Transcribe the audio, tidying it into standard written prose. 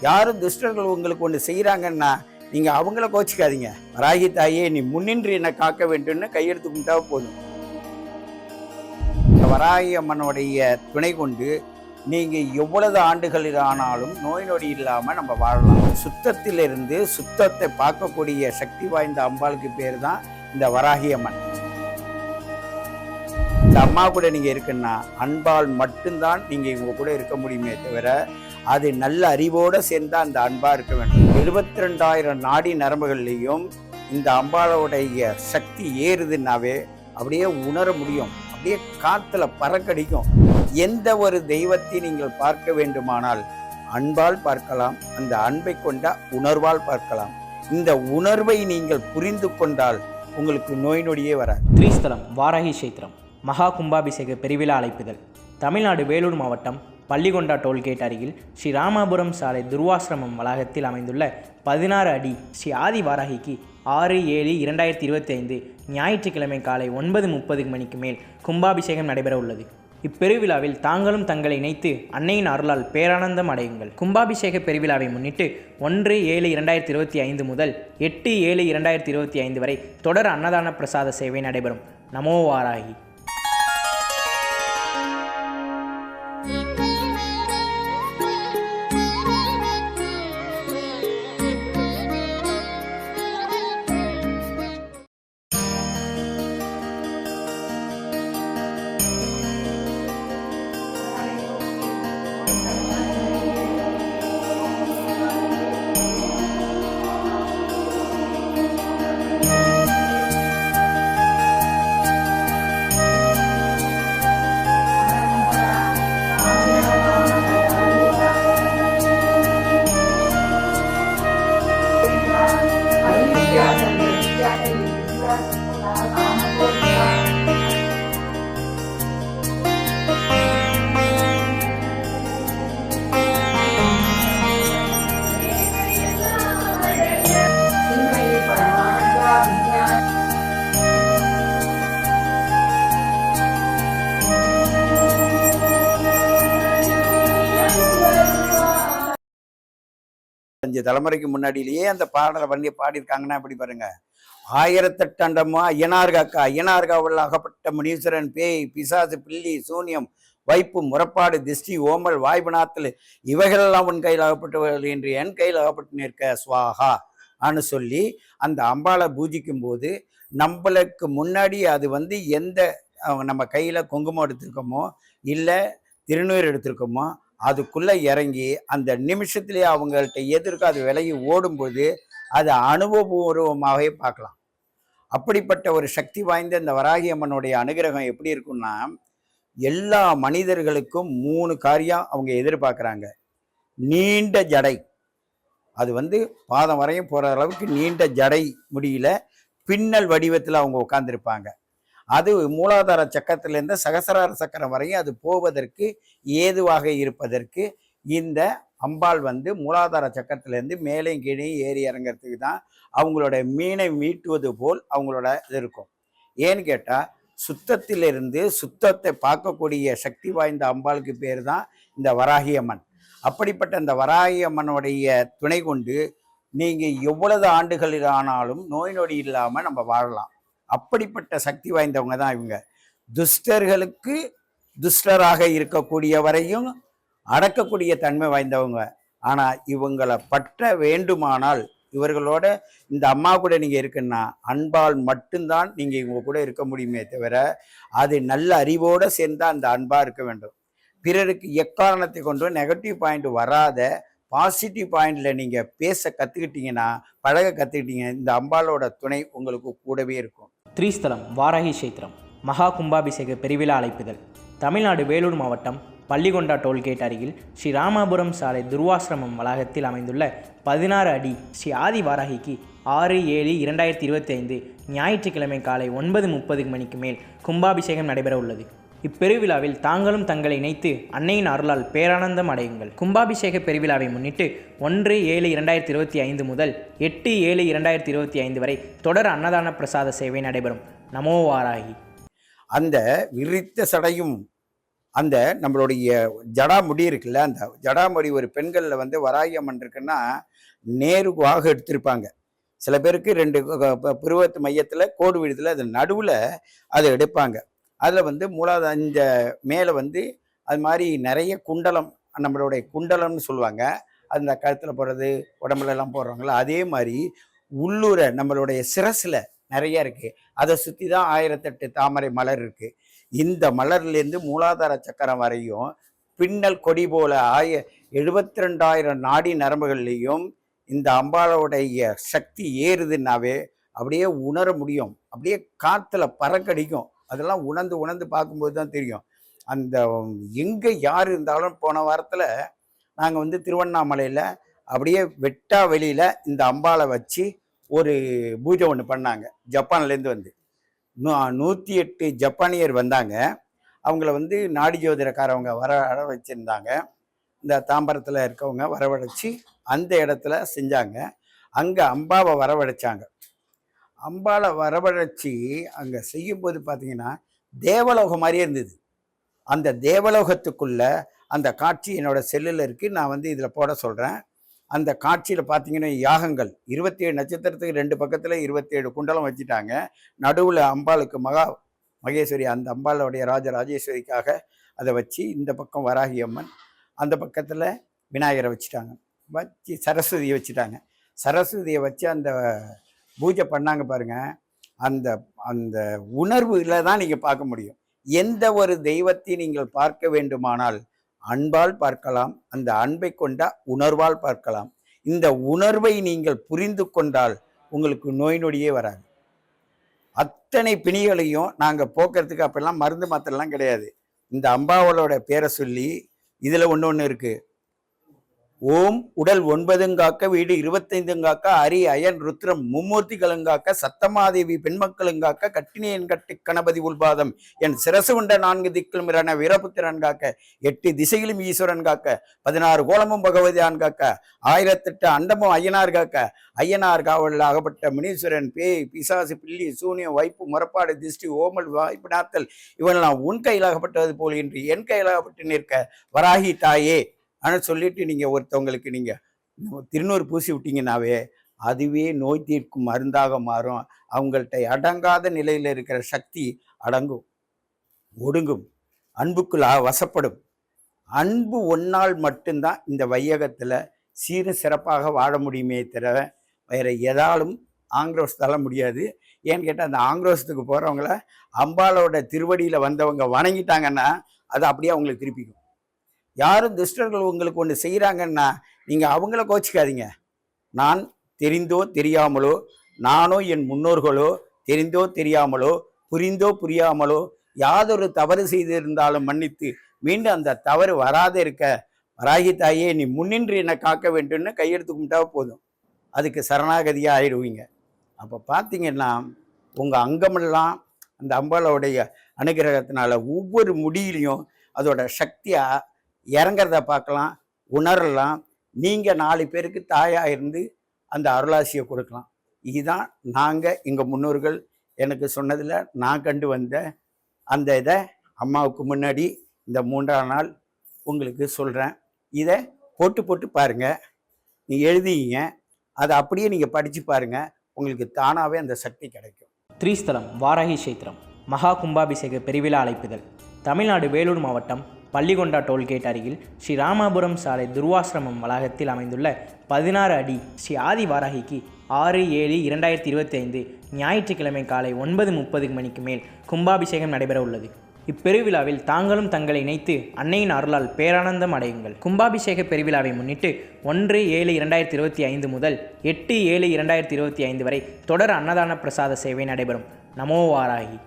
யாரும் துஷ்டர்கள் உங்களுக்கு ஒன்று செய்கிறாங்கன்னா நீங்கள் அவங்கள கோச்சிக்காதீங்க. வராகி தாயே நீ முன்னின்று என்னை காக்க வேண்டும்னு கையெடுத்து கும்பிட்டா போதும். இந்த வராகி அம்மனுடைய துணை கொண்டு நீங்கள் எவ்வளவு ஆண்டுகள் ஆனாலும் நோய் நொடி இல்லாமல் நம்ம வாழலாம். சுத்தத்திலிருந்து சுத்தத்தை பார்க்கக்கூடிய சக்தி வாய்ந்த அம்பாளுக்கு பேர் தான் இந்த வராகி அம்மன். இந்த அம்மா கூட நீங்கள் இருக்குன்னா அன்பால் மட்டும்தான் நீங்கள் இவங்க கூட இருக்க முடியுமே தவிர அது நல்ல அறிவோடு சேர்ந்தா அந்த அன்பாக இருக்க வேண்டும். 72,000 நாடி நரம்புகள்லையும் இந்த அம்பாளுடைய சக்தி ஏறுதுன்னாவே அப்படியே உணர முடியும். அப்படியே காற்றுல பறக்கடிக்கும். எந்த ஒரு தெய்வத்தை நீங்கள் பார்க்க வேண்டுமானால் அன்பால் பார்க்கலாம், அந்த அன்பை கொண்ட உணர்வால் பார்க்கலாம். இந்த உணர்வை நீங்கள் புரிந்து கொண்டால் உங்களுக்கு நோய் நொடியே வராது. திரிஸ்தலம் வாராகி கஷேத்திரம் மகா கும்பாபிஷேக பெருவிழா அழைப்புதல். தமிழ்நாடு வேலூர் மாவட்டம் பள்ளிகொண்டா டோல்கேட் அருகில் ஸ்ரீ ராமாபுரம் சாலை துர்வாசிரமம் வளாகத்தில் அமைந்துள்ள 16 அடி ஸ்ரீ ஆதி வாராகிக்கு 6/7/2025 ஞாயிற்றுக்கிழமை காலை 9:30 மணிக்கு மேல் கும்பாபிஷேகம் நடைபெற உள்ளது. இப்பெருவிழாவில் தாங்களும் தங்களை இணைத்து அன்னையின் அருளால் பேரானந்தம் அடையுங்கள். கும்பாபிஷேக பெருவிழாவை முன்னிட்டு 1/7/2025 முதல் 8/7/2025 வரை தொடர் அன்னதான பிரசாத சேவை நடைபெறும். நமோ வாராகி. அஞ்சு தலைமுறைக்கு முன்னாடியிலேயே அந்த பாடலை பாடியிருக்காங்கன்னா அப்படி பாருங்க. 1008 அண்டமோ ஐயனார்காக்கா, ஐயனார்காவில் அகப்பட்ட முனீஸ்வரன், பேய் பிசாசு பில்லி சூன்யம் வைப்பு முறப்பாடு திஷ்டி ஓமல் வாய்பனாத்தில் இவைகளெல்லாம் உன் கையில் அகப்பட்டவர்கள் என்று என் கையில் அகப்பட்டு நிற்க ஸ்வாகா ஆன்னு சொல்லி அந்த அம்பாளை பூஜிக்கும் போது நம்மளுக்கு முன்னாடி அது எந்த நம்ம கையில் குங்குமம் எடுத்திருக்கோமோ இல்லை திருநீர் எடுத்திருக்கோமோ அதுக்குள்ளே இறங்கி அந்த நிமிஷத்துலேயே அவங்கள்ட்ட எதிர்க்க அது விலகி ஓடும்போது அது அனுபவபூர்வமாகவே பார்க்கலாம். அப்படிப்பட்ட ஒரு சக்தி வாய்ந்த இந்த வராகி அம்மனுடைய அனுகிரகம் எப்படி இருக்குன்னா, எல்லா மனிதர்களுக்கும் 3 காரியம் அவங்க எதிர்பார்க்குறாங்க. நீண்ட ஜடை, அது பாதம் வரையும் போகிற அளவுக்கு நீண்ட ஜடை முடியல பின்னல் வடிவத்தில் அவங்க உட்கார்ந்துருப்பாங்க. அது மூலாதார சக்கரத்திலேருந்து சகசிரார சக்கரம் வரையும் அது போவதற்கு ஏதுவாக இருப்பதற்கு இந்த அம்பாள் மூலாதார சக்கரத்திலேருந்து மேலே கீழே ஏறி இறங்கிறதுக்கு தான் அவங்களோட மீனை மீட்டுவது போல் அவங்களோட இது இருக்கும். ஏன்னு கேட்டால் சுத்தத்திலிருந்து சுத்தத்தை பார்க்கக்கூடிய சக்தி வாய்ந்த அம்பாளுக்கு பேர் தான் இந்த வராகி அம்மன். அப்படிப்பட்ட இந்த வராகி அம்மனுடைய துணை கொண்டு நீங்கள் எவ்வளவு ஆண்டுகள் ஆனாலும் நோய் நொடி இல்லாமல் நம்ம வாழலாம். அப்படிப்பட்ட சக்தி வாய்ந்தவங்க தான் இவங்க. துஷ்டர்களுக்கு துஷ்டராக இருக்கக்கூடிய வரையும் அடக்கக்கூடிய தன்மை வாய்ந்தவங்க. ஆனால் இவங்களை பற்ற வேண்டுமானால் இவர்களோட இந்த அம்மா கூட நீங்கள் இருக்குன்னா அன்பால் மட்டும்தான் நீங்கள் இவங்க கூட இருக்க முடியுமே தவிர அது நல்ல அறிவோடு சேர்ந்தா அந்த அன்பாக இருக்க வேண்டும். பிறருக்கு எக்காரணத்தை கொண்டு நெகட்டிவ் பாயிண்ட் வராத பாசிட்டிவ் பாயிண்டில் நீங்கள் பேச கற்றுக்கிட்டீங்கன்னா, பழக கற்றுக்கிட்டீங்க, இந்த அம்பாளோட துணை உங்களுக்கு கூடவே இருக்கும். திரிஸ்தலம் வாராகி கஷேத்திரம் மகா கும்பாபிஷேக பெருவிழா அழைப்புதல். தமிழ்நாடு வேலூர் மாவட்டம் பள்ளிகொண்டா டோல்கேட் அருகில் ஸ்ரீ ராமாபுரம் சாலை துர்வாசிரமம் வளாகத்தில் அமைந்துள்ள 16 அடி ஸ்ரீ ஆதி வாராகிக்கு 6/7/2025 ஞாயிற்றுக்கிழமை காலை 9:30 மணிக்கு மேல் கும்பாபிஷேகம் நடைபெற உள்ளது. இப்பெருவிழாவில் தாங்களும் தங்களை இணைத்து அன்னையின் அருளால் பேரானந்தம் அடையுங்கள். கும்பாபிஷேக பெருவிழாவை முன்னிட்டு 1/7/2025 முதல் 8/7/2025 வரை தொடர் அன்னதான பிரசாத சேவை நடைபெறும். நமோ வாராகி. அந்த விரித்த சடையும் அந்த நம்மளுடைய ஜடாமுடி இருக்குல்ல, அந்த ஜடாமுடி ஒரு பெண்களில் வந்து வராகி அம்மன் இருக்குன்னா நேருவாக எடுத்திருப்பாங்க. சில பேருக்கு 2 புருவத்து மையத்தில் கோடு விடுதல அது நடுவில் அதை எடுப்பாங்க. அதில் வந்து இந்த மேலே வந்து அது மாதிரி நிறைய குண்டலம், நம்மளுடைய குண்டலம்னு சொல்லுவாங்க. அந்த கழுத்தில் போடுறது, உடம்புலலாம் போடுறாங்களா, அதே மாதிரி உள்ளூர நம்மளுடைய சிரசில் நிறைய இருக்குது. அதை சுற்றி தான் 1008 தாமரை மலர் இருக்குது. இந்த மலர்லேருந்து மூலாதார சக்கரம் வரையும் பின்னல் கொடி போல 72,000 நாடி நரம்புகள்லேயும் இந்த அம்பாளுடைய சக்தி ஏறுதுன்னாவே அப்படியே உணர முடியும். அப்படியே காற்றுல பறக்கடிக்கும். அதெல்லாம் உணர்ந்து உணர்ந்து பார்க்கும்போது தான் தெரியும். அந்த எங்கே யார் இருந்தாலும் போன வாரத்தில் நாங்கள் வந்து திருவண்ணாமலையில் அப்படியே வெட்டா வெளியில் இந்த அம்பாளை வச்சு ஒரு பூஜை ஒன்று பண்ணாங்க. ஜப்பான்லேருந்து வந்து 108 ஜப்பானியர் வந்தாங்க. அவங்கள வந்து நாடி ஜோதிடக்காரவங்க வர வச்சுருந்தாங்க. இந்த தாம்பரத்தில் இருக்கவங்க வரவழைச்சி அந்த இடத்துல செஞ்சாங்க. அங்கே அம்பாவை வரவழைச்சாங்க. அம்பாவை வரவழைச்சி அங்கே செய்யும்போது பார்த்தீங்கன்னா தேவலோகம் மாதிரியே இருந்தது. அந்த தேவலோகத்துக்குள்ள அந்த காட்சி என்னோட செல்லில் இருக்குது. நான் வந்து இதில் போட சொல்கிறேன். அந்த காட்சியில் பார்த்தீங்கன்னா யாகங்கள் 27 நட்சத்திரத்துக்கு 2 பக்கத்தில் 27 குண்டலம் வச்சுட்டாங்க. நடுவில் அம்பாளுக்கு மகேஸ்வரி, அந்த அம்பாளுடைய ராஜராஜேஸ்வரிக்காக அதை வச்சு இந்த பக்கம் வராகி அம்மன், அந்த பக்கத்தில் விநாயகரை வச்சுட்டாங்க. வச்சு சரஸ்வதியை வச்சுட்டாங்க. சரஸ்வதியை வச்சு அந்த பூஜை பண்ணாங்க பாருங்க. அந்த அந்த உணர்வுல தான் நீங்கள் பார்க்க முடியும். எந்த ஒரு தெய்வத்தை நீங்கள் பார்க்க வேண்டுமானால் அன்பால் பார்க்கலாம். அந்த அன்பை கொண்ட உணர்வால் பார்க்கலாம். இந்த உணர்வை நீங்கள் புரிந்து கொண்டால் உங்களுக்கு நோய் நொடியே வராது. அத்தனை பிணிகளையும் நாங்கள் போக்குறதுக்கு அப்பெல்லாம் மருந்து மாத்திரலாம் கிடையாது. இந்த அம்பாவளோட பேரை சொல்லி இதில் ஒன்று இருக்குது. ஓம் உடல் 9 காக்க, வீடு 25 காக்க, அரி அயன் ருத்ரம் மும்மூர்த்திகளுங்காக்க, சத்தமாதேவி பெண்மக்களுங்காக்க, கட்டினியன் கட்டி கணபதி உள்பாதம் என் சிரசு உண்ட 4 திக்கிலும் இரண வீரபுத்திரன் காக்க, 8 திசையிலும் ஈஸ்வரன் காக்க, 16 கோலமும் பகவதியான் காக்க, 1008 அண்டமும் ஐயனார் காக்க, ஐயனார் காவலில் அகப்பட்ட முனீஸ்வரன் பேய் பிசாசு பில்லி சூனியம் வைப்பு முறப்பாடு திருஷ்டி ஓமல் வாய்ப்பு நாத்தல் இவனெல்லாம் உன் கையில் அகப்பட்டது போல் என்று என் கையில் அகப்பட்டு நிற்க வராகி தாயே ஆனால் சொல்லிட்டு நீங்கள் ஒருத்தவங்களுக்கு நீங்கள் திருநூறு பூசி விட்டீங்கன்னாவே அதுவே நோய் தீர்க்கும் மருந்தாக மாறும். அவங்கள்ட்ட அடங்காத நிலையில் இருக்கிற சக்தி அடங்கும், ஒடுங்கும், அன்புக்குள் வசப்படும். அன்பு ஒன்றால் மட்டும்தான் இந்த வையகத்தில் சீர சிறப்பாக வாழ முடியுமே தவிர வேறு எதாலும் ஆக்ரோஷ் தள்ள முடியாது. ஏன்னு கேட்டால் அந்த ஆக்ரோஷத்துக்கு போகிறவங்கள அம்பாளோட திருவடியில் வந்தவங்க வணங்கிட்டாங்கன்னா அது அப்படியே அவங்களுக்கு திருப்பிக்கும். யாரும் துஷ்டர்கள் உங்களுக்கு ஒன்று செய்கிறாங்கன்னா நீங்கள் அவங்கள கோச்சிக்காதீங்க. நான் தெரிந்தோ தெரியாமலோ, நானோ என் முன்னோர்களோ தெரிந்தோ தெரியாமலோ, புரிந்தோ புரியாமலோ யாதொரு தவறு செய்திருந்தாலும் மன்னித்து மீண்டும் அந்த தவறு வராத இருக்க வராகி தாயே நீ முன்னின்று என்னை காக்க வேண்டும்னு கையெடுத்து கும்பிட்டா போதும். அதுக்கு சரணாகதியாக ஆயிடுவீங்க. அப்போ பார்த்தீங்கன்னா உங்கள் அங்கமெல்லாம் அந்த அம்பாளுடைய அனுகிரகத்தினால ஒவ்வொரு முடியிலையும் அதோட சக்தியாக இறங்கிறத பார்க்கலாம், உணரலாம். நீங்கள் 4 பேருக்கு தாயாக இருந்து அந்த அருளாசியை கொடுக்கலாம். இதுதான் நாங்கள் எங்கள் முன்னோர்கள் எனக்கு சொன்னதில் நான் கண்டு வந்த அந்த இதை அம்மாவுக்கு முன்னாடி இந்த 3ஆம் நாள் உங்களுக்கு சொல்கிறேன். இதை போட்டு பாருங்கள். நீங்கள் எழுதிங்க, அதை அப்படியே நீங்கள் படித்து பாருங்கள். உங்களுக்கு தானாகவே அந்த சக்தி கிடைக்கும். திரிஸ்தலம் வாராகி கஷேத்திரம் மகா கும்பாபிஷேக பெருவிழா அழைப்புதல். தமிழ்நாடு வேலூர் மாவட்டம் பள்ளிகொண்டா டோல்கேட் அருகில் ஸ்ரீ ராமாபுரம் சாலை துர்வாசிரமம் வளாகத்தில் அமைந்துள்ள 16 அடி ஸ்ரீ ஆதி வாராகிக்கு 6/7/2025 ஞாயிற்றுக்கிழமை காலை 9:30 மணிக்கு மேல் கும்பாபிஷேகம் நடைபெற உள்ளது. இப்பெருவிழாவில் தாங்களும் தங்களை இணைத்து அன்னையின் அருளால் பேரானந்தம் அடையுங்கள். கும்பாபிஷேக பெருவிழாவை முன்னிட்டு 1/7/2025 முதல் 8/7/2025 வரை தொடர் அன்னதான பிரசாத சேவை நடைபெறும். நமோ வாராகி.